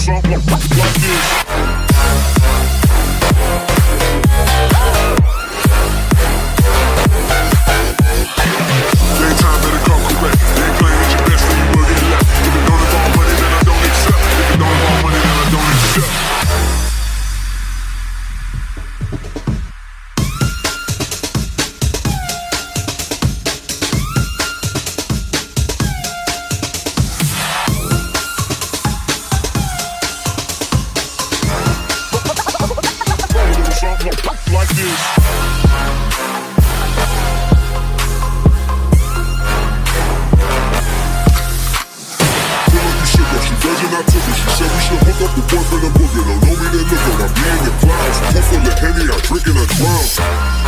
something like this. Daytime better come correct. You ain't playing at your best when you will get left. If it don't involve money, then I don't accept. If it don't involve money, then I don't accept. Something like this. Virgin, I took it. She said we should hook up the boyfriend and boogie. Don't know me, then look at I'm being a clown. Full of Henny, I drink and I drown.